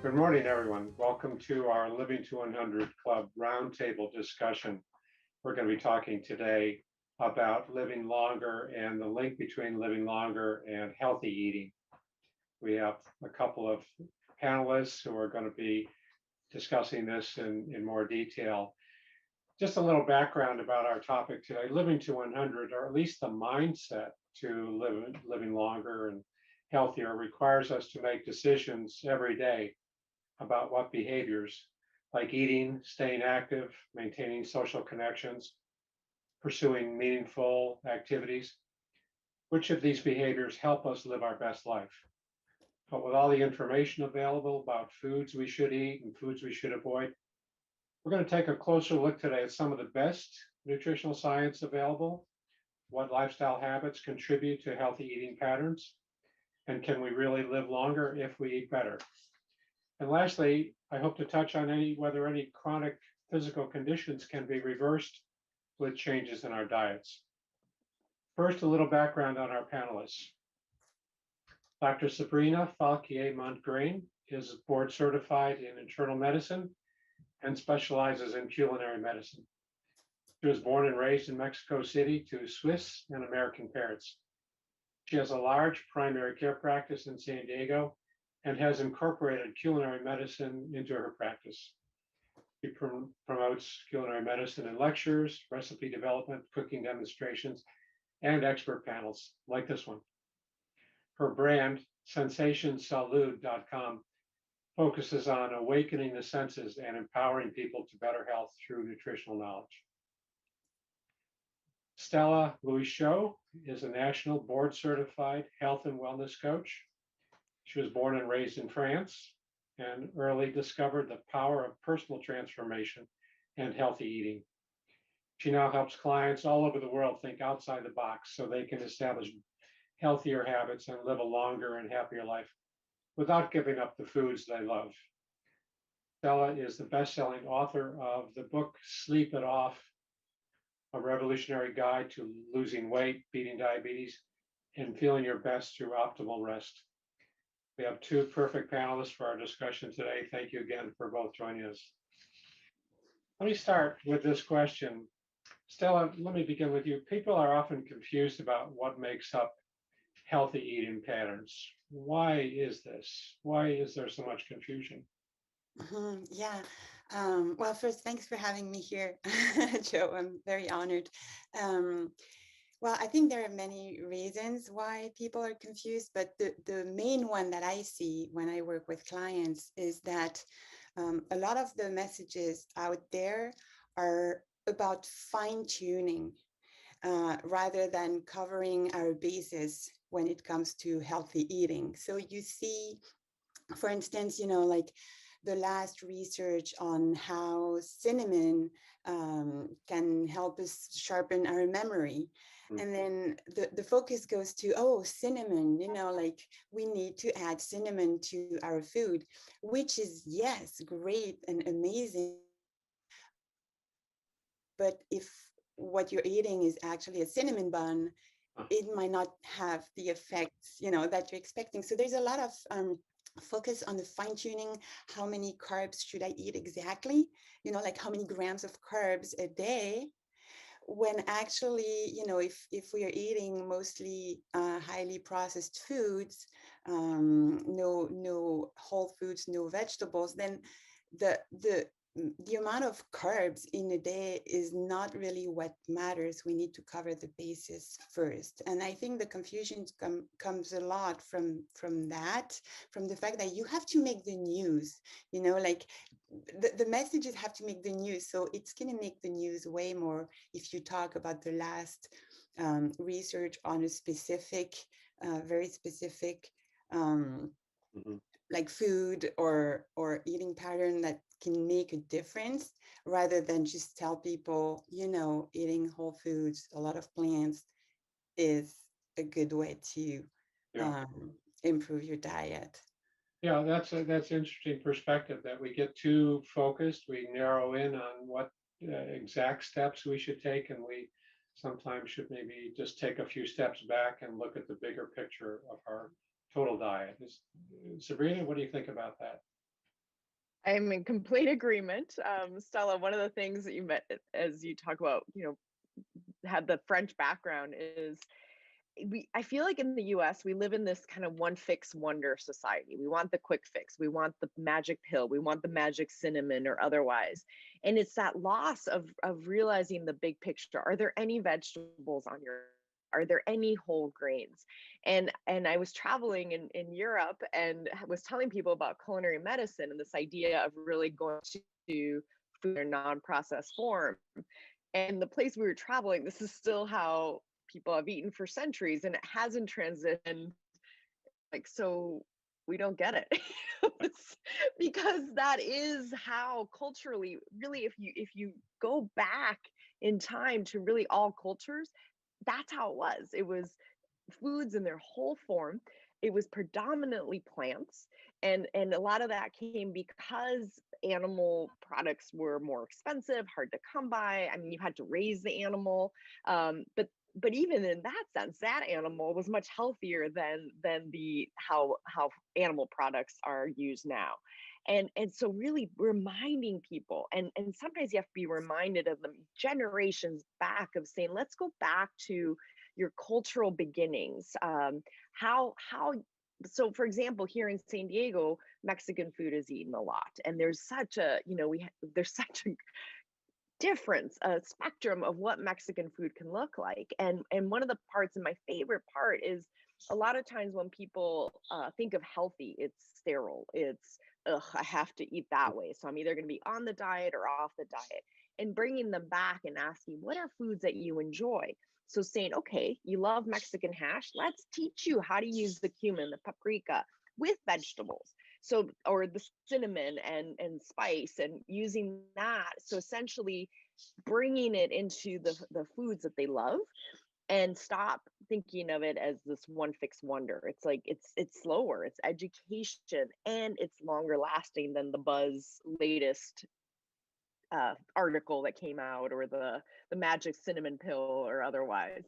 Good morning, everyone. Welcome to our Living to 100 Club roundtable discussion. We're going to be talking today about living longer and the link between living longer and healthy eating. We have a couple of panelists who are going to be discussing this in more detail. Just a little background about our topic today. Living to 100, or at least the mindset to living longer and healthier, requires us to make decisions every day about what behaviors, like eating, staying active, maintaining social connections, pursuing meaningful activities, which of these behaviors help us live our best life. But with all the information available about foods we should eat and foods we should avoid, we're going to take a closer look today at some of the best nutritional science available, what lifestyle habits contribute to healthy eating patterns, and can we really live longer if we eat better? And lastly, I hope to touch on whether any chronic physical conditions can be reversed with changes in our diets. First, a little background on our panelists. Dr. Sabrina Montgrain is board certified in internal medicine and specializes in culinary medicine. She was born and raised in Mexico City to Swiss and American parents. She has a large primary care practice in San Diego and has incorporated culinary medicine into her practice. She promotes culinary medicine in lectures, recipe development, cooking demonstrations, and expert panels like this one. Her brand, sensationsalud.com, focuses on awakening the senses and empowering people to better health through nutritional knowledge. Stella Loichot is a national board certified health and wellness coach. She was born and raised in France and early discovered the power of personal transformation and healthy eating. She now helps clients all over the world think outside the box so they can establish healthier habits and live a longer and happier life without giving up the foods they love. Stella is the best-selling author of the book Sleep It Off, a revolutionary guide to losing weight, beating diabetes, and feeling your best through optimal rest. We have two perfect panelists for our discussion today. Thank you again for both joining us. Let me start with this question. Stella, let me begin with you. People are often confused about what makes up healthy eating patterns. Why is this? Why is there so much confusion? Yeah. Well, first, thanks for having me here, Joe. I'm very honored. Well, I think there are many reasons why people are confused, but the main one that I see when I work with clients is that a lot of the messages out there are about fine tuning rather than covering our bases when it comes to healthy eating. So you see, for instance, like the last research on how cinnamon can help us sharpen our memory. And then the focus goes to, oh, cinnamon, like we need to add cinnamon to our food, which is, yes, great and amazing. But if what you're eating is actually a cinnamon bun, it might not have the effects, that you're expecting. So there's a lot of focus on the fine tuning. How many carbs should I eat exactly? Like how many grams of carbs a day? When actually, if we are eating mostly highly processed foods, no whole foods, no vegetables, then the amount of carbs in a day is not really what matters. We need to cover the basis first. And I think the confusion comes a lot from that, from the fact that you have to make the news, like the messages have to make the news. So it's going to make the news way more if you talk about the last research on a specific, very specific, like food or eating pattern that can make a difference, rather than just tell people, eating whole foods, a lot of plants is a good way to improve your diet. Yeah, that's an interesting perspective that we get too focused. We narrow in on what exact steps we should take, and we sometimes should maybe just take a few steps back and look at the bigger picture of our total diet. Sabrina, what do you think about that? I'm in complete agreement. Stella, one of the things that you met as you talk about, had the French background is I feel like in the US, we live in this kind of one fix wonder society. We want the quick fix. We want the magic pill. We want the magic cinnamon or otherwise. And it's that loss of realizing the big picture. Are there any vegetables on your, are there any whole grains? And I was traveling in Europe and was telling people about culinary medicine and this idea of really going to food in non-processed form. And the place we were traveling, this is still how people have eaten for centuries, and it hasn't transitioned. Like, so we don't get it. Because that is how culturally, really, if you go back in time to really all cultures, that's how it was foods in their whole form. It was predominantly plants, and a lot of that came because animal products were more expensive, hard to come by. I mean, you had to raise the animal, but even in that sense, that animal was much healthier than the how animal products are used now. And so really reminding people, and sometimes you have to be reminded of them generations back, of saying, let's go back to your cultural beginnings. How so, for example, here in San Diego, Mexican food is eaten a lot, and there's such a, there's such a difference, a spectrum of what Mexican food can look like. And one of the parts, and my favorite part, is a lot of times when people think of healthy, it's sterile. It's, ugh, I have to eat that way. So I'm either going to be on the diet or off the diet. And bringing them back and asking, what are foods that you enjoy? So saying, okay, you love Mexican hash. Let's teach you how to use the cumin, the paprika with vegetables. So, or the cinnamon and spice, and using that. So essentially bringing it into the foods that they love, and stop thinking of it as this one fix wonder. It's like, it's slower, it's education, and it's longer lasting than the buzz latest article that came out, or the magic cinnamon pill or otherwise.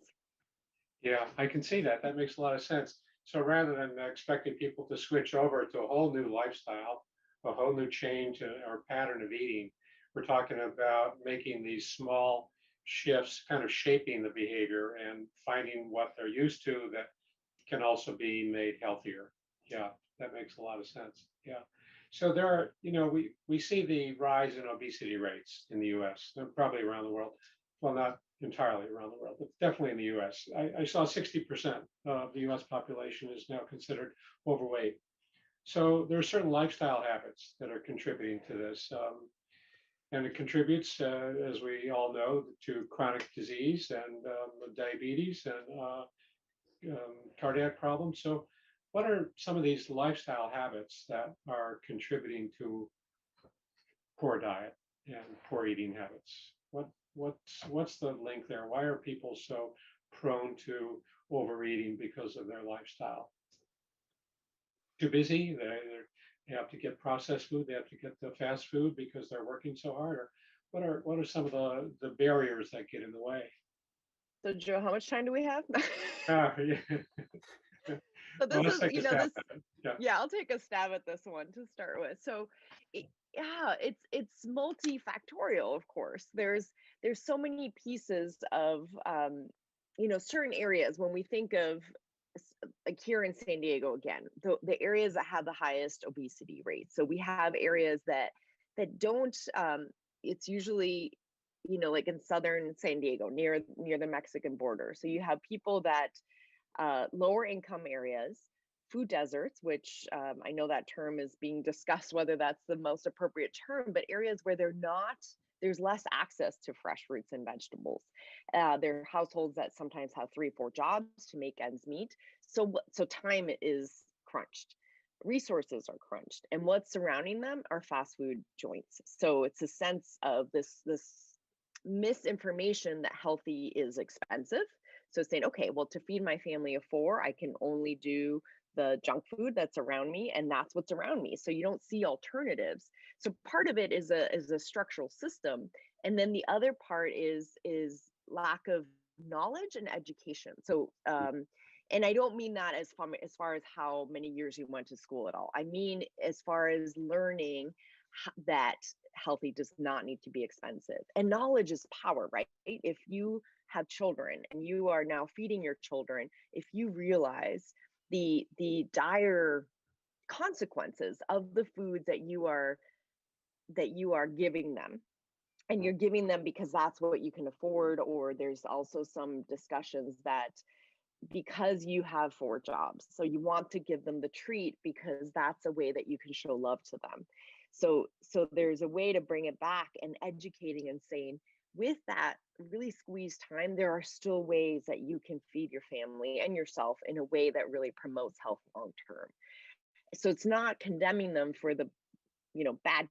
Yeah, I can see that. That makes a lot of sense. So rather than expecting people to switch over to a whole new lifestyle, a whole new change or pattern of eating, we're talking about making these small shifts, kind of shaping the behavior and finding what they're used to that can also be made healthier. Yeah, that makes a lot of sense. Yeah. So there are, we see the rise in obesity rates in the US, and probably around the world. Well, not entirely around the world, but definitely in the US. I saw 60% of the US population is now considered overweight. So there are certain lifestyle habits that are contributing to this. And it contributes, as we all know, to chronic disease and diabetes and cardiac problems. So, what are some of these lifestyle habits that are contributing to poor diet and poor eating habits? What's the link there? Why are people so prone to overeating because of their lifestyle? Too busy? They have to get processed food. They have to get the fast food because they're working so hard. Or what are some of the barriers that get in the way? So Joe, how much time do we have? Yeah. So Well, this let's is, take a stab this, at it. Yeah. yeah, I'll take a stab at this one to start with. So yeah, it's multifactorial, of course. There's so many pieces of certain areas when we think of like here in San Diego, again, the areas that have the highest obesity rates. So we have areas that don't, it's usually, like in southern San Diego, near the Mexican border. So you have people that lower income areas, food deserts, which I know that term is being discussed, whether that's the most appropriate term, but areas where there's less access to fresh fruits and vegetables. There are households that sometimes have 3 or 4 jobs to make ends meet. So time is crunched. Resources are crunched, and what's surrounding them are fast food joints. So it's a sense of this misinformation that healthy is expensive. So saying, okay, well, to feed my family of 4, I can only do the junk food that's around me, and that's what's around me. So you don't see alternatives. So part of it is a structural system, and then the other part is lack of knowledge and education. So and I don't mean that as far as how many years you went to school at all. I mean as far as learning that healthy does not need to be expensive. And knowledge is power, right? If you have children and you are now feeding your children, if you realize the dire consequences of the foods that you are giving them, and you're giving them because that's what you can afford, or there's also some discussions that because you have 4 jobs, so you want to give them the treat because that's a way that you can show love to them. So there's a way to bring it back and educating and saying, with that really squeezed time, there are still ways that you can feed your family and yourself in a way that really promotes health long term. So it's not condemning them for the bad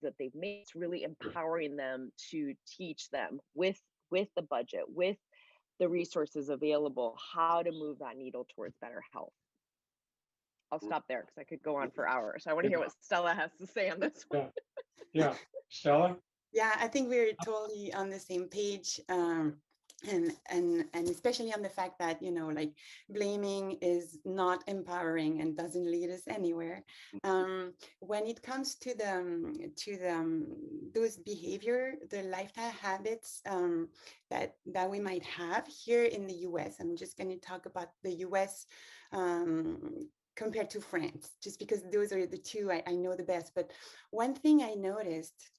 that they've made. It's really empowering them to teach them with the budget, with the resources available, how to move that needle towards better health. I'll stop there because I could go on for hours. I want to hear what Stella has to say on this one. Yeah, Stella? Yeah, I think we're totally on the same page. And especially on the fact that, like, blaming is not empowering and doesn't lead us anywhere. When it comes to those behavior, the lifestyle habits that we might have here in the US, I'm just going to talk about the US compared to France, just because those are the two I know the best. But one thing I noticed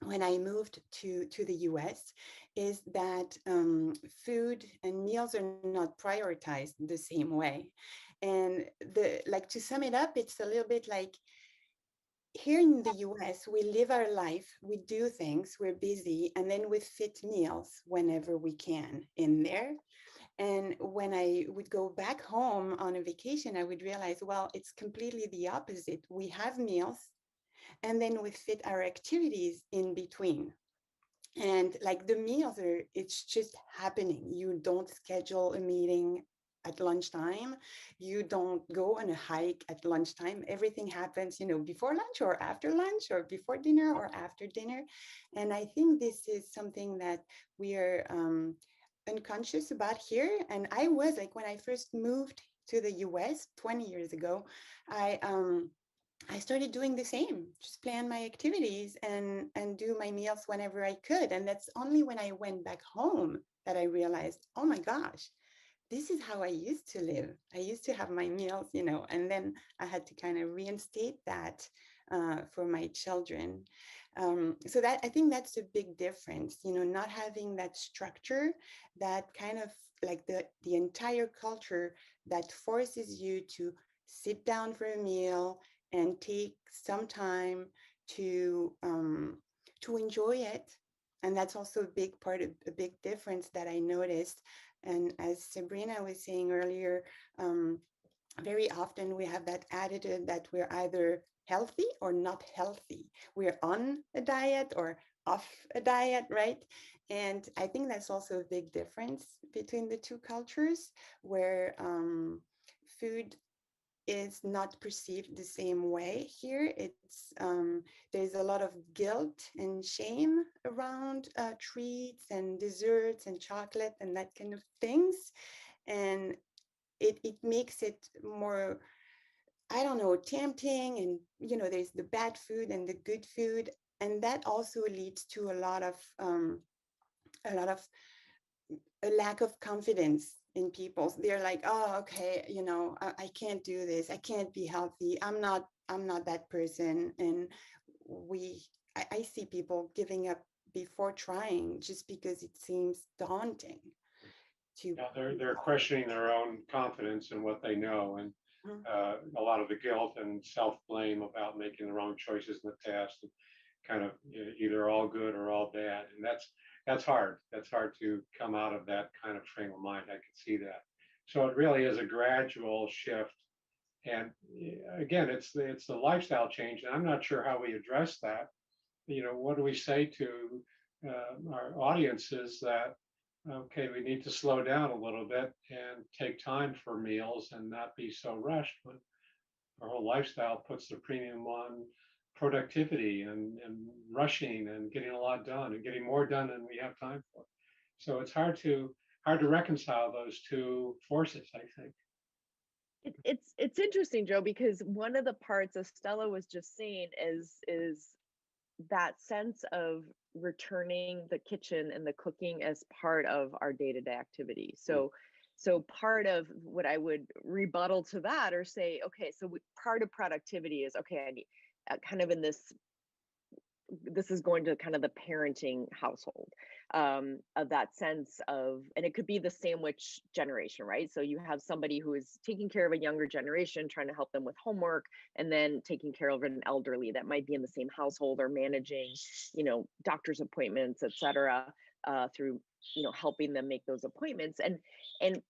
when I moved to the US is that food and meals are not prioritized the same way. And to sum it up, it's a little bit like here in the US, we live our life, we do things, we're busy, and then we fit meals whenever we can in there. And when I would go back home on a vacation, I would realize, well, it's completely the opposite. We have meals, and then we fit our activities in between. And like the meals it's just happening. You don't schedule a meeting at lunchtime. You don't go on a hike at lunchtime. Everything happens, before lunch or after lunch or before dinner or after dinner. And I think this is something that we are unconscious about here. And I was like, when I first moved to the US 20 years ago, I started doing the same, just plan my activities and do my meals whenever I could. And that's only when I went back home that I realized, oh my gosh, this is how I used to live. I used to have my meals, and then I had to kind of reinstate that for my children. So that I think that's a big difference, not having that structure, that kind of like the entire culture that forces you to sit down for a meal and take some time to enjoy it. And that's also a big part of a big difference that I noticed. And as Sabrina was saying earlier, very often we have that attitude that we're either healthy or not healthy. We're on a diet or off a diet, right? And I think that's also a big difference between the two cultures, where food is not perceived the same way here. There's a lot of guilt and shame around treats and desserts and chocolate and that kind of things, and it makes it more, I don't know, tempting. And there's the bad food and the good food, and that also leads to a lot of a lack of confidence in people. They're like, oh, okay, I can't do this. I can't be healthy. I'm not that person. And I see people giving up before trying just because it seems daunting to. Yeah, they're questioning their own confidence and what they know, and a lot of the guilt and self-blame about making the wrong choices in the past, and kind of either all good or all bad, and that's hard. That's hard to come out of that kind of frame of mind. I can see that. So it really is a gradual shift, and again, it's the lifestyle change, and I'm not sure how we address that. What do we say to our audiences that, okay, we need to slow down a little bit and take time for meals and not be so rushed when our whole lifestyle puts the premium on productivity and rushing and getting a lot done and getting more done than we have time for. So it's hard to reconcile those two forces, I think. It's interesting, Joe, because one of the parts, as Stella was just saying, is that sense of returning the kitchen and the cooking as part of our day-to-day activity. So part of what I would rebuttal to that, or say, okay, so part of productivity is, okay, I need kind of in this is going to kind of the parenting household, of that sense of, and it could be the sandwich generation, right? So you have somebody who is taking care of a younger generation, trying to help them with homework, and then taking care of an elderly that might be in the same household, or managing, doctor's appointments, et cetera, through, helping them make those appointments. And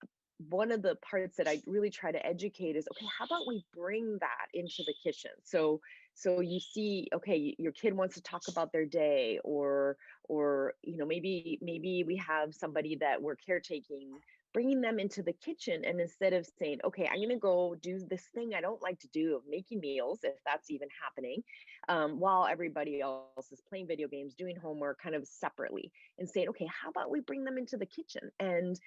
one of the parts that I really try to educate is, okay, how about we bring that into the kitchen? So you see, okay, your kid wants to talk about their day, or maybe we have somebody that we're caretaking, bringing them into the kitchen, and instead of saying, okay, I'm going to go do this thing I don't like to do of making meals, if that's even happening, while everybody else is playing video games, doing homework, kind of separately, and saying, okay, how about we bring them into the kitchen and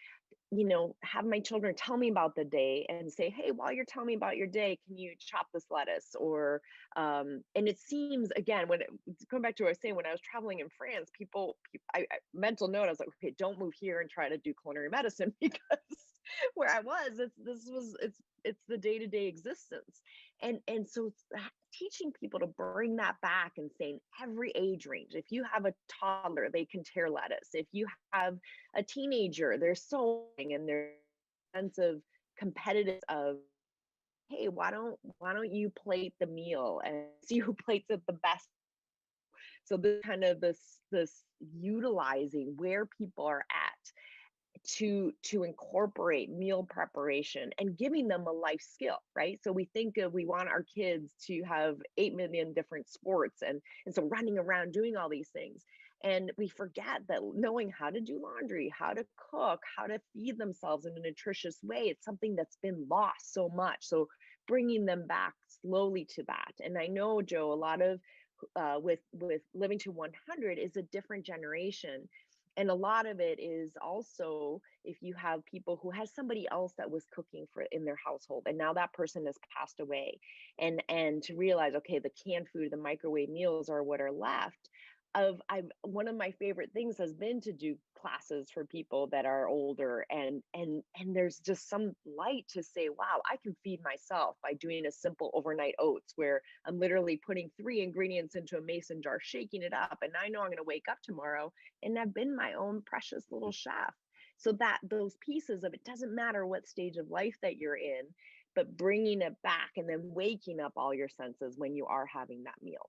have my children tell me about the day, and say, hey, while you're telling me about your day, can you chop this lettuce? Or and it seems, again, going back to what I was saying, when I was traveling in France, I mental note, I was like, okay, don't move here and try to do culinary medicine, because where I was, it's the day-to-day existence. And so it's teaching people to bring that back, and saying every age range, if you have a toddler, they can tear lettuce. If you have a teenager, they're sewing, and there's a sense of competitive of, hey, why don't you plate the meal and see who plates it the best? So this utilizing where people are at to incorporate meal preparation, and giving them a life skill, right? So we want our kids to have 8 million different sports, and so running around doing all these things, and we forget that knowing how to do laundry, how to cook, how to feed themselves in a nutritious way, it's something that's been lost so much. So bringing them back slowly to that. And I know, Joe, a lot of with Living to 100 is a different generation, and a lot of it is also, if you have people who has somebody else that was cooking for in their household, and now that person has passed away, and to realize, okay, the canned food, the microwave meals are what are left. One of my favorite things has been to do classes for people that are older, and there's just some light to say, wow, I can feed myself by doing a simple overnight oats, where I'm literally putting 3 ingredients into a mason jar, shaking it up, and I know I'm going to wake up tomorrow and I've been my own precious little chef. So that those pieces of, it doesn't matter what stage of life that you're in, but bringing it back, and then waking up all your senses when you are having that meal.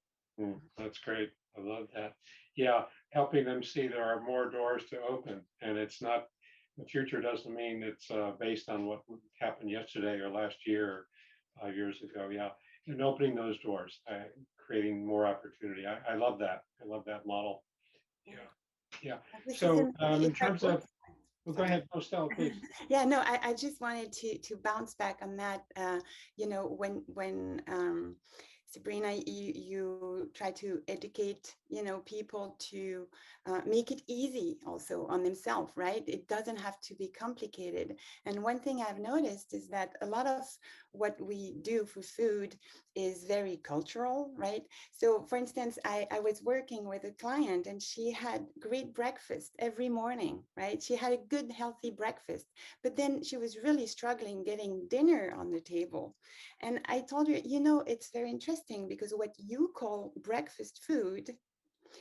That's great. I love that. Yeah, helping them see there are more doors to open, and it's not, the future doesn't mean it's based on what happened yesterday or last year or 5 years ago. Yeah, and opening those doors, creating more opportunity. I love that. I love that model. Yeah, yeah. This is So really in terms of, well, go sorry. ahead, Stella, please. Yeah, no, I just wanted to bounce back on that. When Sabrina, you try to educate, people to make it easy also on themselves, right? It doesn't have to be complicated. And one thing I've noticed is that a lot of what we do for food is very cultural, right? So for instance, I was working with a client, and she had great breakfast every morning, right? She had a good, healthy breakfast, but then she was really struggling getting dinner on the table. And I told her, it's very interesting, because what you call breakfast food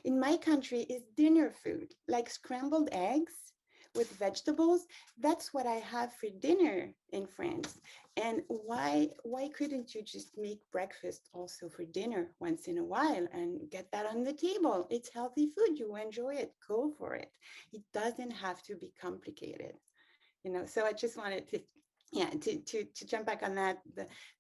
in my country is dinner food, like scrambled eggs with vegetables. That's what I have for dinner in France. And why couldn't you just make breakfast also for dinner once in a while and get that on the table? It's healthy food. You enjoy it. Go for it. It doesn't have to be complicated. So I just wanted to, yeah, to jump back on that,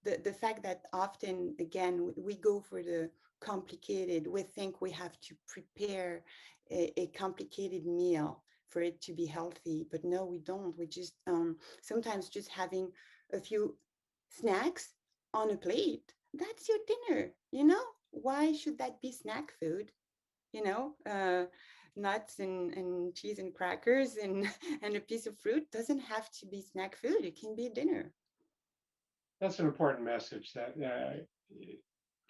the fact that often, again, we go for the complicated. We think we have to prepare a complicated meal for it to be healthy, but no, we don't. We just sometimes just having a few snacks on a plate, that's your dinner. Why should that be snack food? you know uh, Nuts and cheese and crackers and and a piece of fruit doesn't have to be snack food. It can be dinner. That's an important message, that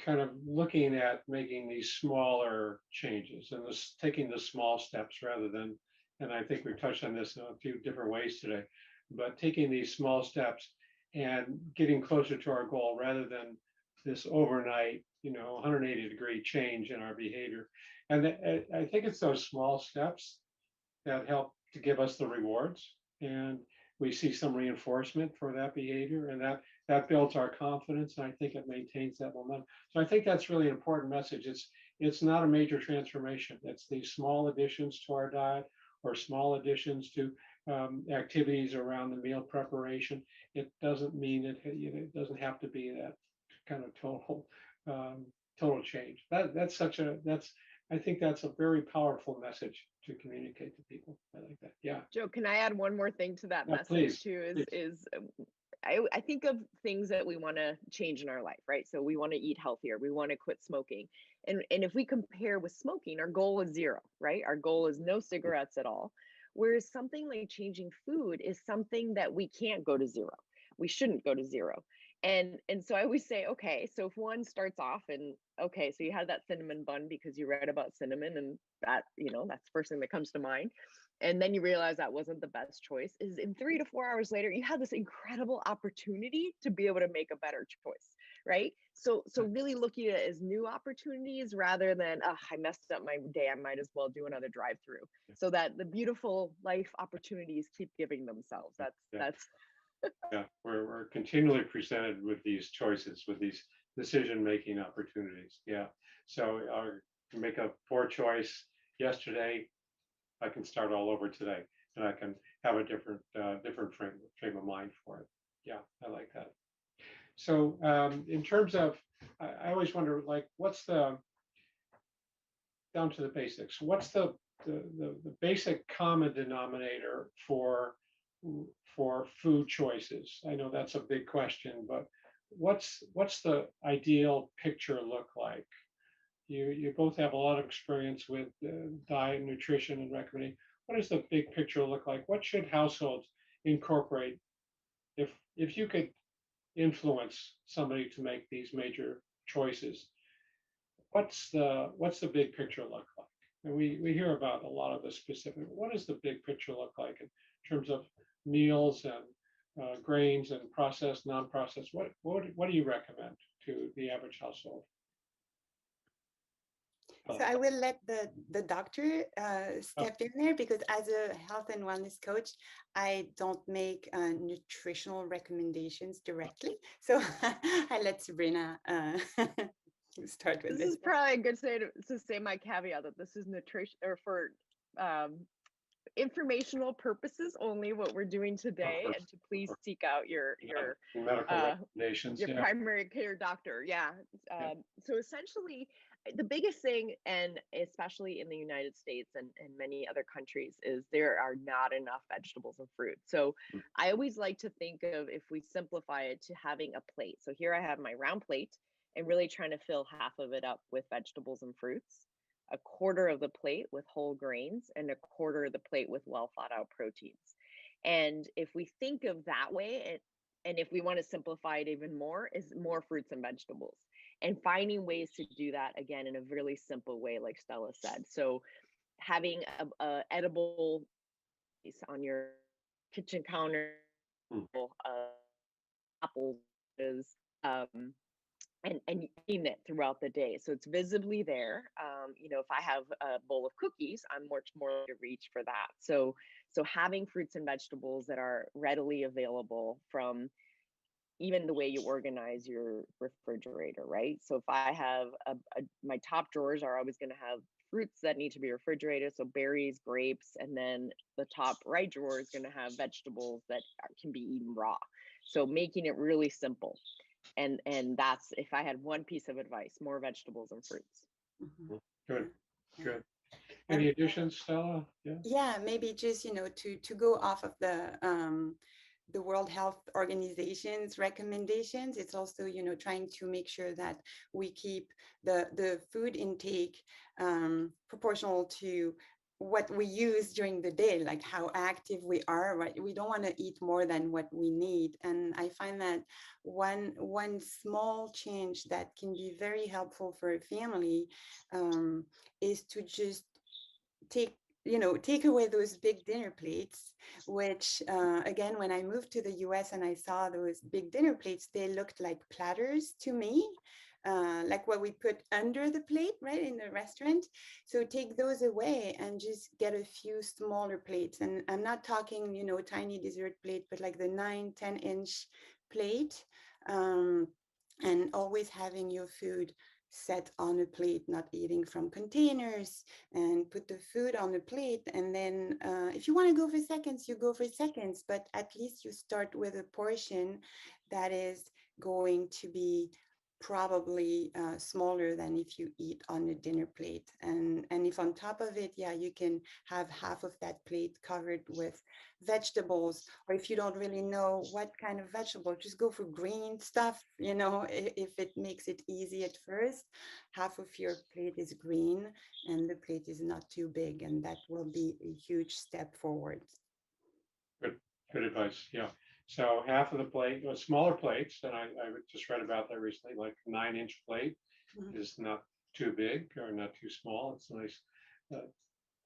kind of looking at making these smaller changes and this, taking the small steps rather than, and I think we've touched on this in a few different ways today, but taking these small steps and getting closer to our goal rather than this overnight, 180-degree change in our behavior. And I think it's those small steps that help to give us the rewards. And we see some reinforcement for that behavior, and that builds our confidence, and I think it maintains that momentum. So I think that's really an important message. It's not a major transformation. It's these small additions to our diet or small additions to activities around the meal preparation. It doesn't mean it doesn't have to be that kind of total change. I think that's a very powerful message to communicate to people. I like that. Yeah. Joe, can I add one more thing to that Yeah, message please, too? please. I think of things that we want to change in our life, right? So we want to eat healthier, we want to quit smoking. And if we compare with smoking, our goal is zero, right? Our goal is no cigarettes at all. Whereas something like changing food is something that we can't go to zero. We shouldn't go to zero. And so I always say, okay, so if one starts off and okay, so you had that cinnamon bun because you read about cinnamon and that, that's the first thing that comes to mind. And then you realize that wasn't the best choice, is in 3 to 4 hours later you had this incredible opportunity to be able to make a better choice, right? So really looking at it as new opportunities rather than I messed up my day, I might as well do another drive through, so that the beautiful life opportunities keep giving themselves. That's Yeah, we're continually presented with these choices, with these decision-making opportunities. Yeah. So to make a poor choice yesterday, I can start all over today, and I can have a different frame of mind for it. Yeah, I like that. So in terms of, I always wonder, like, what's the, down to the basics, what's the basic common denominator for food choices? I know that's a big question, but what's the ideal picture look like? You both have a lot of experience with diet, nutrition, and recommending. What does the big picture look like? What should households incorporate if you could influence somebody to make these major choices? What's the big picture look like? And we hear about a lot of the specific. What does the big picture look like in terms of meals and grains and processed, non-processed? What do you recommend to the average household? So I will let the doctor step in there, because as a health and wellness coach, I don't make nutritional recommendations directly. So I let Sabrina start with this this. is probably a good to say my caveat that this is nutrition or for informational purposes only, what we're doing today, and to please seek out your medical recommendations, your primary care doctor. So essentially the biggest thing, and especially in the United States and many other countries, is there are not enough vegetables and fruit. So I always like to think of, if we simplify it, to having a plate. So here I have my round plate and really trying to fill half of it up with vegetables and fruits, a quarter of the plate with whole grains, and a quarter of the plate with well thought out proteins. And if we think of that way, and if we want to simplify it even more, is more fruits and vegetables, and finding ways to do that again in a really simple way, like Stella said. So having a edible on your kitchen counter, apples, and eating it throughout the day, so it's visibly there. If I have a bowl of cookies, I'm much more to reach for that. So having fruits and vegetables that are readily available, from even the way you organize your refrigerator, right? So if I have my top drawers are always going to have fruits that need to be refrigerated, so berries, grapes, and then the top right drawer is going to have vegetables that can be eaten raw. So making it really simple. And that's, if I had one piece of advice, more vegetables and fruits. Good. Any additions, Stella? Yeah, maybe just to go off of the World Health Organization's recommendations. It's also trying to make sure that we keep the food intake proportional to what we use during the day, like how active we are, right? We don't want to eat more than what we need. And I find that one small change that can be very helpful for a family is to just take take away those big dinner plates, which again, when I moved to the US and I saw those big dinner plates, they looked like platters to me, like what we put under the plate, right, in the restaurant. So take those away and just get a few smaller plates. And I'm not talking, tiny dessert plate, but like the 9-10 inch plate. um, and always having your food set on a plate, not eating from containers, and put the food on the plate. And then if you want to go for seconds, you go for seconds, but at least you start with a portion that is going to be probably smaller than if you eat on a dinner plate. And if on top of it, yeah, you can have half of that plate covered with vegetables, or if you don't really know what kind of vegetable, just go for green stuff, if it makes it easy at first. Half of your plate is green and the plate is not too big, and that will be a huge step forward. Good, good advice. Yeah. So half of the plate, smaller plates, and I just read about that recently, like 9-inch plate is not too big or not too small. It's a nice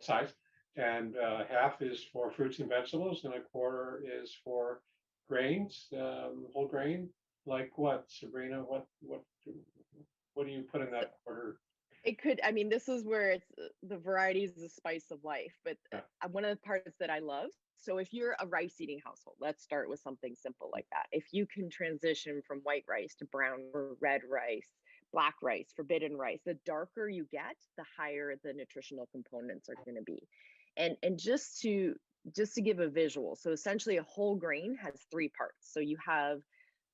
size. And half is for fruits and vegetables, and a quarter is for grains, whole grain. Like what, Sabrina? What do you put in So that quarter? it could, I mean, this is where it's the variety is the spice of life, but Yeah. one of the parts that I love. So if you're a rice eating household, let's start with something simple like that. If you can transition from white rice to brown or red rice, black rice, forbidden rice, the darker you get, the higher the nutritional components are going to be. And just to give a visual, so essentially a whole grain has three parts. So you have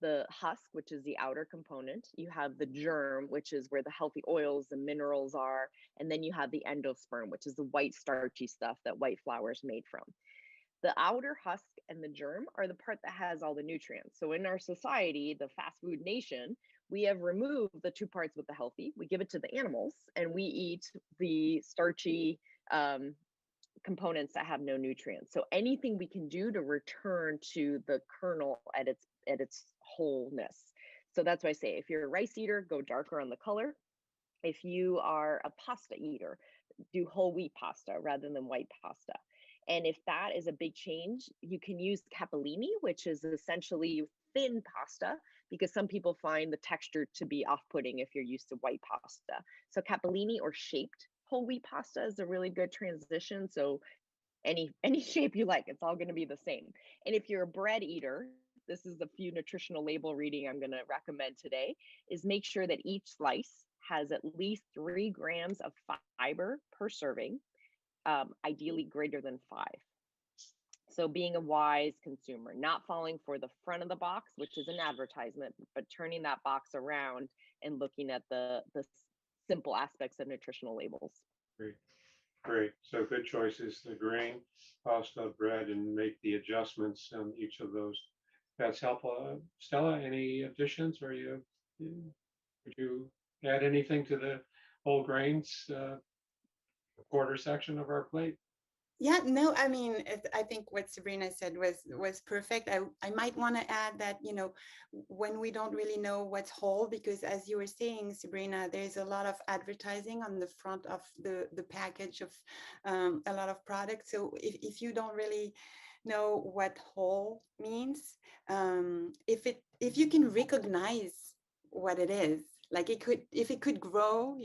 the husk, which is the outer component. You have the germ, which is where the healthy oils and minerals are. And then you have the endosperm, which is the white starchy stuff that white flour is made from. The outer husk and the germ are the part that has all the nutrients. So in our society, the fast food nation, we have removed the two parts with the healthy. We give it to the animals and we eat the starchy components that have no nutrients. So anything we can do to return to the kernel at its wholeness. So that's why I say if you're a rice eater, go darker on the color. If you are a pasta eater, do whole wheat pasta rather than white pasta. And if that is a big change, you can use capellini, which is essentially thin pasta, because some people find the texture to be off-putting if you're used to white pasta. So capellini or shaped whole wheat pasta is a really good transition. So any shape you like, it's all going to be the same. And if you're a bread eater, this is the few nutritional label reading I'm going to recommend today, is make sure that each slice has at least 3 grams of fiber per serving, ideally greater than 5. So being a wise consumer, not falling for the front of the box, which is an advertisement, but turning that box around and looking at the simple aspects of nutritional labels. Great, great. So good choices, the grain, pasta, bread, and make the adjustments on each of those. That's helpful. Stella, any additions, or would you add anything to the whole grains quarter section of our plate? Yeah, no, I mean, I think what Sabrina said was perfect. I might want to add that, when we don't really know what's whole, because as you were saying, Sabrina, there's a lot of advertising on the front of the package of a lot of products. So if you don't really know what whole means, if you can recognize what it is, like if it could grow,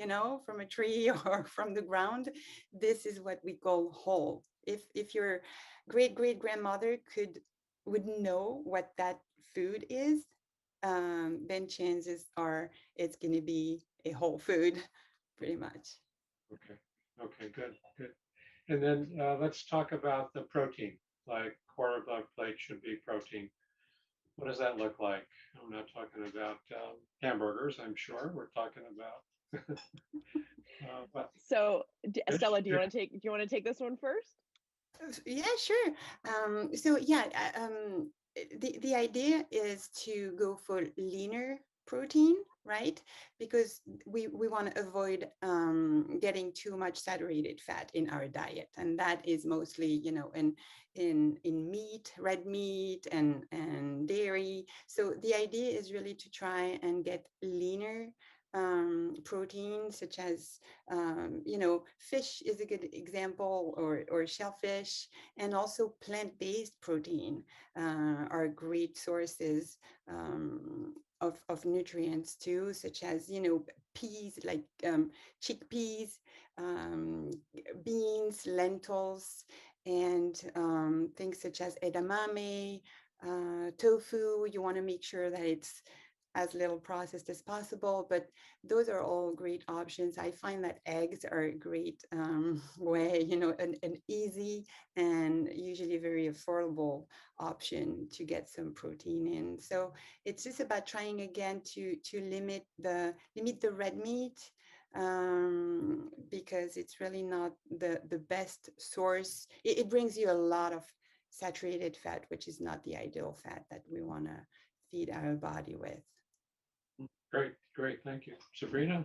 from a tree or from the ground, this is what we call whole. If your great grandmother would know what that food is, then chances are it's going to be a whole food, pretty much. Okay, good. And then let's talk about the protein, like quarter of the plate should be protein. What does that look like? I'm not talking about hamburgers, I'm sure. We're talking about but So Stella, do you fish. want to take this one first? Yeah, sure. So yeah, the idea is to go for leaner protein. right? Because we want to avoid getting too much saturated fat in our diet, and that is mostly, you know, in meat, red meat, and dairy. So the idea is really to try and get leaner proteins, such as you know, fish is a good example, or shellfish, and also plant-based protein are great sources of nutrients too, such as, you know, peas, like chickpeas, um, beans, lentils, and things such as edamame, tofu. You want to make sure that it's as little processed as possible, but those are all great options. I find that eggs are a great way, you know, an easy and usually very affordable option to get some protein in. So it's just about trying again to limit the red meat, because it's really not the best source. It brings you a lot of saturated fat, which is not the ideal fat that we want to feed our body with. Great, great, thank you. Sabrina?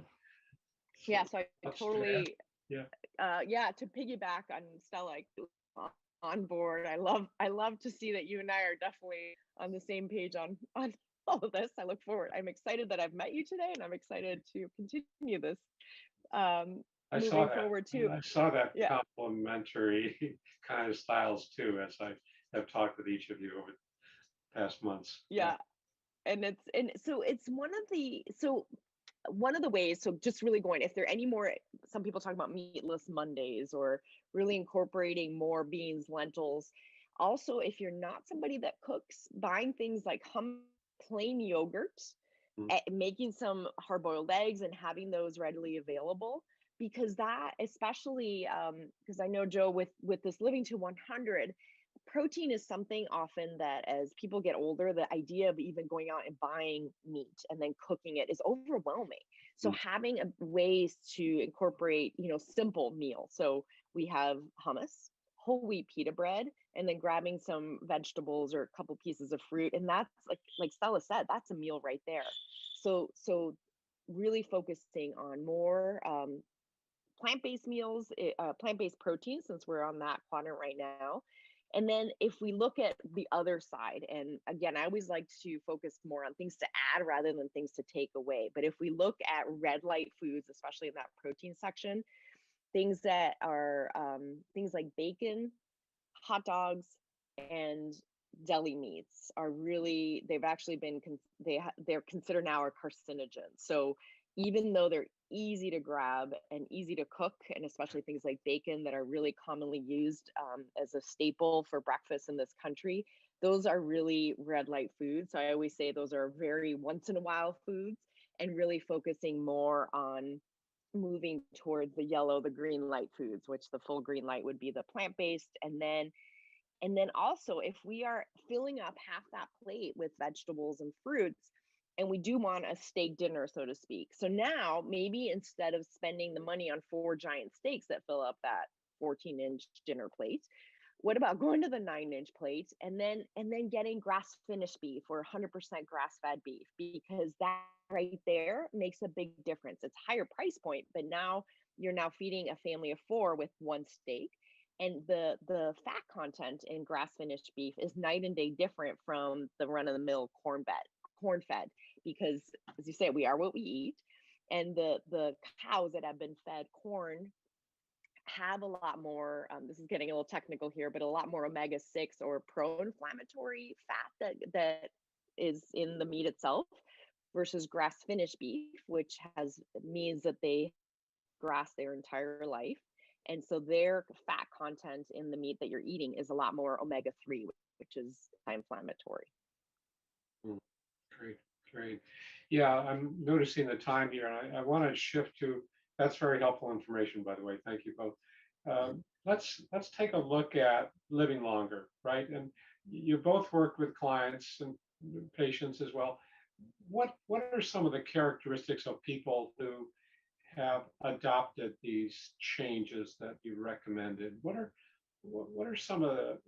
Yeah, so I Let's totally, Yeah. yeah, to piggyback on Stella, on board. I love to see that you and I are definitely on the same page on all of this. I look forward. I'm excited that I've met you today, and I'm excited to continue this um, I saw moving that. forward too. I saw that Yeah, complementary kind of styles too, as I have talked with each of you over the past months. Yeah. yeah, and so it's one of the ways, so just really going, if there are any more, some people talk about meatless Mondays or really incorporating more beans, lentils. Also, if you're not somebody that cooks, buying things like plain yogurt, Mm. making some hard boiled eggs and having those readily available, because that, especially because I know, Joe, with this living to 100, protein is something often that as people get older, the idea of even going out and buying meat and then cooking it is overwhelming. So Mm. having ways to incorporate, you know, simple meals. So we have hummus, whole wheat pita bread, and then grabbing some vegetables or a couple pieces of fruit, and that's like Stella said, that's a meal right there. So really focusing on more plant-based meals, plant-based protein, since we're on that quadrant right now. And then if we look at the other side, and again, I always like to focus more on things to add rather than things to take away. But if we look at red light foods, especially in that protein section, things that are things like bacon, hot dogs, and deli meats are really, they've actually been they're considered now a carcinogen. So even though they're easy to grab and easy to cook, and especially things like bacon that are really commonly used as a staple for breakfast in this country, those are really red light foods. So I always say those are very once in a while foods, and really focusing more on moving towards the yellow, the green light foods, which the full green light would be the plant-based. And then also, if we are filling up half that plate with vegetables and fruits, and we do want a steak dinner, so to speak. So now maybe instead of spending the money on 4 giant steaks that fill up that 14-inch dinner plate, what about going to the 9-inch plate and then getting grass finished beef or 100% grass fed beef? Because that right there makes a big difference. It's higher price point, but now you're now feeding a family of 4 with 1 steak. And the fat content in grass finished beef is night and day different from the run of the mill corn fed, because as you say, we are what we eat. And the cows that have been fed corn have a lot more, this is getting a little technical here, but a lot more omega-6 or pro-inflammatory fat that is in the meat itself, versus grass finished beef, which means that they grass their entire life. And so their fat content in the meat that you're eating is a lot more omega-3, which is inflammatory. Mm. Great, great. Yeah, I'm noticing the time here, and I want to shift to, that's very helpful information, by the way. Thank you both. Let's take a look at living longer, right? And you both work with clients and patients as well. What are some of the characteristics of people who have adopted these changes that you recommended? What are some of the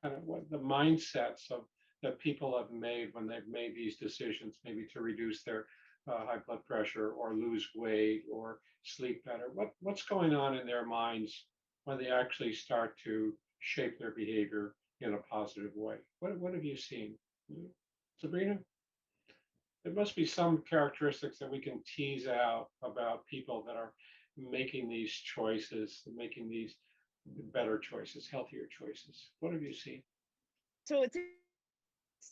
kind of what the mindsets of that people have made when they've made these decisions, maybe to reduce their high blood pressure or lose weight or sleep better? What's going on in their minds when they actually start to shape their behavior in a positive way? What have you seen? Sabrina? There must be some characteristics that we can tease out about people that are making these choices, making these better choices, healthier choices. What have you seen? So it's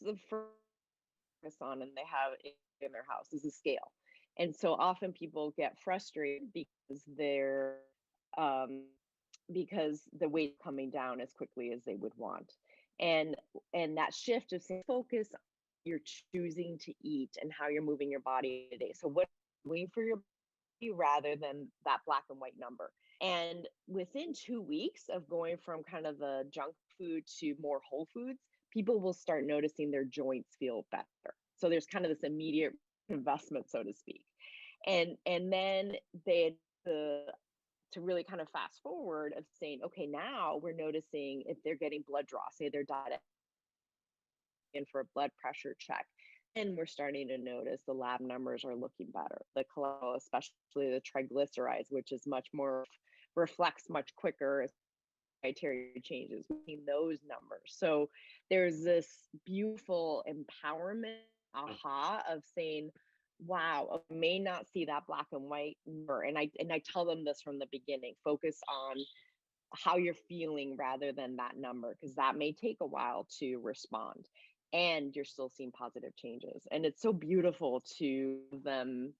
the first on, and they have it in their house is a scale. And so often people get frustrated um, because the weight coming down as quickly as they would want. And and that shift of saying focus on what you're choosing to eat and how you're moving your body today. So what you're doing for your body rather than that black and white number. And within 2 weeks of going from kind of the junk food to more whole foods, people will start noticing their joints feel better. So there's kind of this immediate investment, so to speak. And then they the to really kind of fast forward of saying, okay, now we're noticing if they're getting blood draw, say they're diabetic in for a blood pressure check. And we're starting to notice the lab numbers are looking better. The cholesterol, especially the triglycerides, which is much more reflects much quicker as dietary changes, seeing those numbers. So there's this beautiful empowerment aha of saying, wow, I may not see that black and white number. And I tell them this from the beginning, focus on how you're feeling rather than that number, because that may take a while to respond. And you're still seeing positive changes. And it's so beautiful to them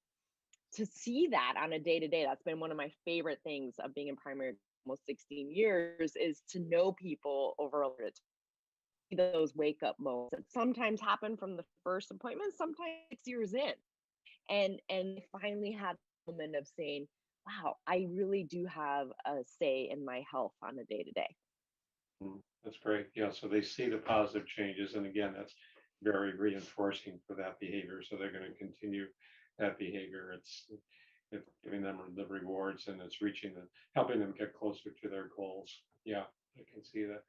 to see that on a day to day. That's been one of my favorite things of being in primary almost 16 years is to know people over a little those wake up moments that sometimes happen from the first appointment, sometimes 6 years in. And finally have a moment of saying, wow, I really do have a say in my health on a day to day. That's great. Yeah, so they see the positive changes, and again, that's very reinforcing for that behavior. So they're going to continue that behavior. It's giving them the rewards, and it's helping them get closer to their goals. Yeah, I can see that.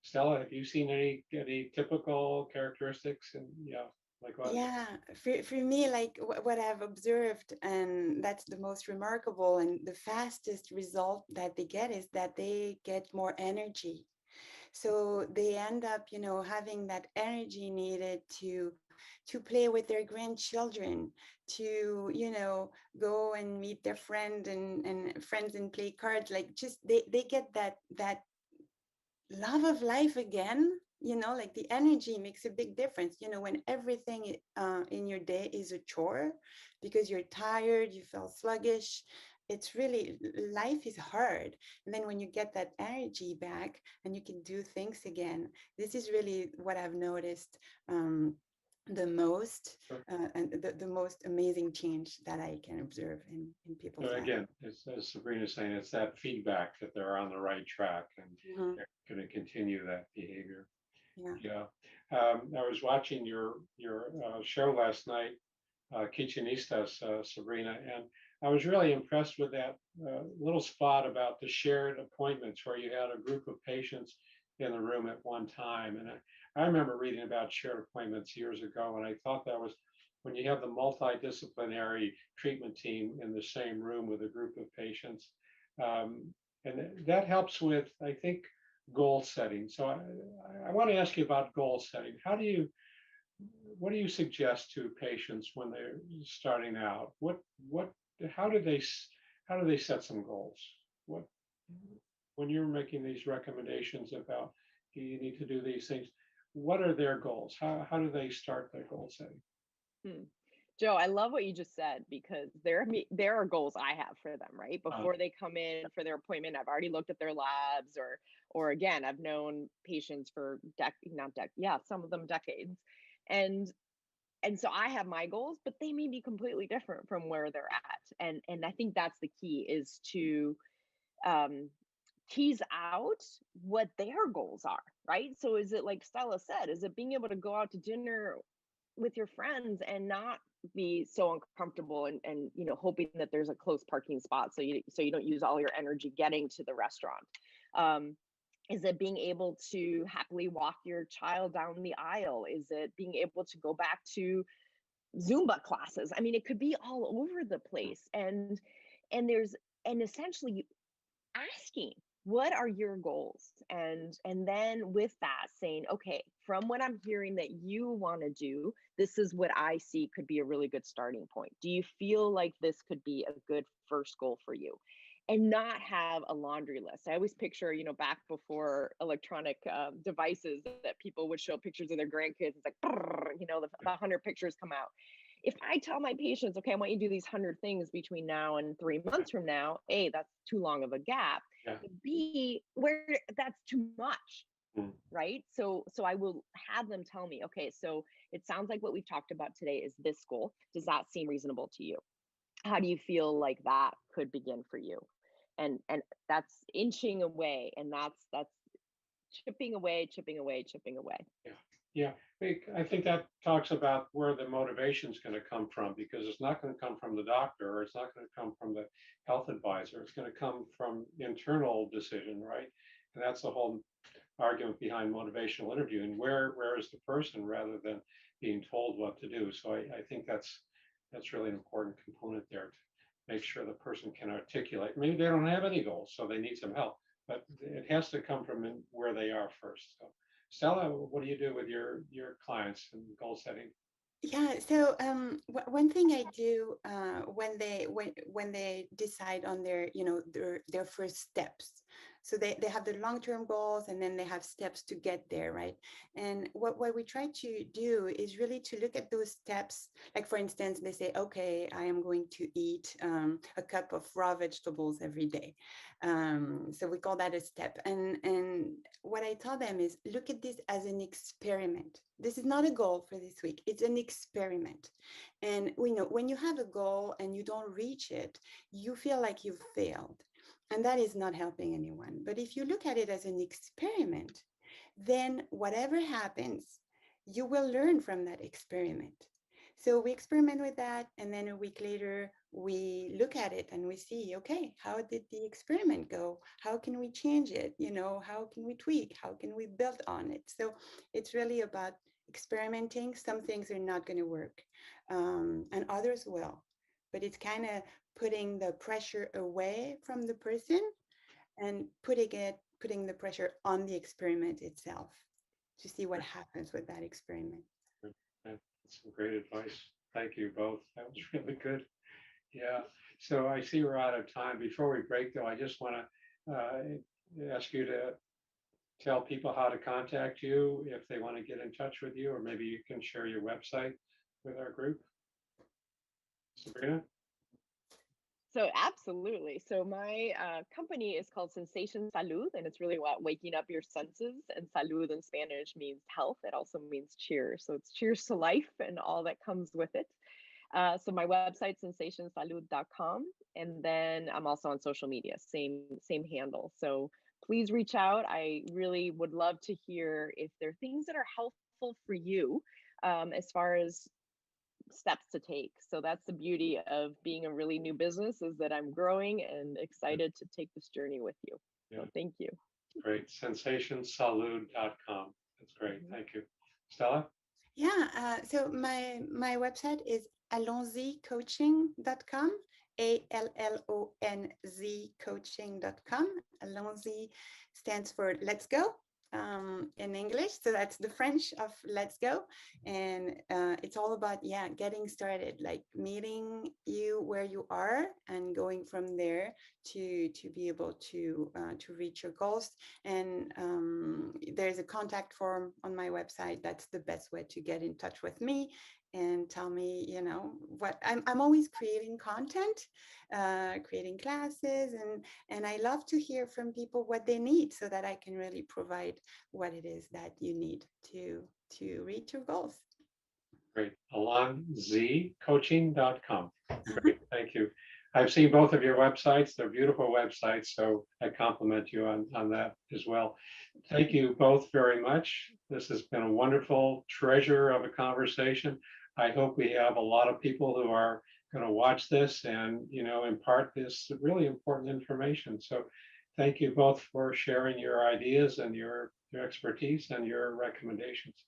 Stella, have you seen any typical characteristics? And yeah, like what? Yeah, for me, like what I've observed, and that's the most remarkable and the fastest result that they get is that they get more energy. So they end up, having that energy needed to play with their grandchildren, to, go and meet their and friends and play cards. Like just they get that love of life again. Like the energy makes a big difference, when everything in your day is a chore because you're tired, you feel sluggish. It's really, life is hard. And then when you get that energy back and you can do things again, this is really what I've noticed, the most, Sure. and the most amazing change that I can observe in people's So lives. again, as Sabrina's saying, it's that feedback that they're on the right track and Mhm. they're going to continue that behavior. Yeah. Yeah. I was watching your show last night, Kitchenistas, Sabrina, and I was really impressed with that little spot about the shared appointments where you had a group of patients in the room at one time. And I remember reading about shared appointments years ago, and I thought that was when you have the multidisciplinary treatment team in the same room with a group of patients. And that helps with, I think, goal setting. So I want to ask you about goal setting. What do you suggest to patients when they're starting out? What, how do they, how do they set some goals? What, when you're making these recommendations about, do you need to do these things? What are their goals? How do they start their goal setting? Hmm. Joe, I love what you just said because there are goals I have for them, right? Uh, Before they come in for their appointment, I've already looked at their labs or again, I've known patients for some of them decades. And and so I have my goals, but they may be completely different from where they're at. And I think that's the key is to um tease out what their goals are, right? So is it like Stella said, is it being able to go out to dinner with your friends and not be so uncomfortable and hoping that there's a close parking spot so you don't use all your energy getting to the restaurant? Is it being able to happily walk your child down the aisle? Is it being able to go back to Zumba classes. I mean, it could be all over the place. And essentially asking, what are your goals? And then with that saying, okay, from what I'm hearing that you want to do, this is what I see could be a really good starting point. Do you feel like this could be a good first goal for you? And not have a laundry list. I always picture, back before electronic devices, that people would show pictures of their grandkids. It's like, the 100 pictures come out. If I tell my patients, okay, I want you to do these 100 things between now and 3 months from now, A, that's too long of a gap. Yeah. B, where that's too much, Mm. right? So I will have them tell me, okay, so it sounds like what we've talked about today is this goal. Does that seem reasonable to you? How do you feel like that could begin for you? And that's inching away, and that's chipping away, chipping away, chipping away. Yeah, I think that talks about where the motivation is going to come from, because it's not going to come from the doctor, or it's not going to come from the health advisor. It's going to come from internal decision, right? And that's the whole argument behind motivational interviewing. Where is the person, rather than being told what to do? So I think that's really an important component there, to make sure the person can articulate. Maybe they don't have any goals, so they need some help, but it has to come from where they are first. So, Stella, what do you do with your clients and goal setting? Yeah, so one thing I do when they decide on their their first steps, so they have the long-term goals, and then they have steps to get there, right? And what we try to do is really to look at those steps. Like, for instance, they say, okay, I am going to eat a cup of raw vegetables every day. So we call that a step. And what I tell them is, look at this as an experiment. This is not a goal for this week. It's an experiment. And we know when you have a goal and you don't reach it, you feel like you've failed. And that is not helping anyone. But if you look at it as an experiment, then whatever happens, you will learn from that experiment. So we experiment with that, and then a week later, we look at it and we see, okay, how did the experiment go? How can we change it? How can we tweak? How can we build on it? So it's really about experimenting. Some things are not going to work, and others will. But it's kind of putting the pressure away from the person and putting the pressure on the experiment itself to see what happens with that experiment. That's some great advice. Thank you both. That was really good. Yeah. So I see we're out of time. Before we break, though, I just want to ask you to tell people how to contact you if they want to get in touch with you, or maybe you can share your website with our group. Sabrina? So absolutely. So my company is called Sensation Salud, and it's really about waking up your senses. And salud in Spanish means health. It also means cheers. So it's cheers to life and all that comes with it. So my website, sensationsalud.com, and then I'm also on social media, same handle. So please reach out. I really would love to hear if there are things that are helpful for you as far as steps to take. So that's the beauty of being a really new business, is that I'm growing and excited to take this journey with you. So thank you. Great. Sensationsalud.com. That's great. Thank you. Stella? Yeah, so my website is allonszycoaching.com, ALLONZ coaching.com. Allonsy stands for let's go in English. So that's the French of let's go. And it's all about, getting started, like meeting you where you are and going from there to be able to reach your goals. And there's a contact form on my website. That's the best way to get in touch with me and tell me, what I'm always creating content, creating classes, and I love to hear from people what they need, so that I can really provide what it is that you need to reach your goals. Great. allonszycoaching.com. Great. Thank you. I've seen both of your websites. They're beautiful websites, so I compliment you on that as well. Thank you both very much. This has been a wonderful treasure of a conversation. I hope we have a lot of people who are going to watch this and, impart this really important information. So thank you both for sharing your ideas and your expertise and your recommendations.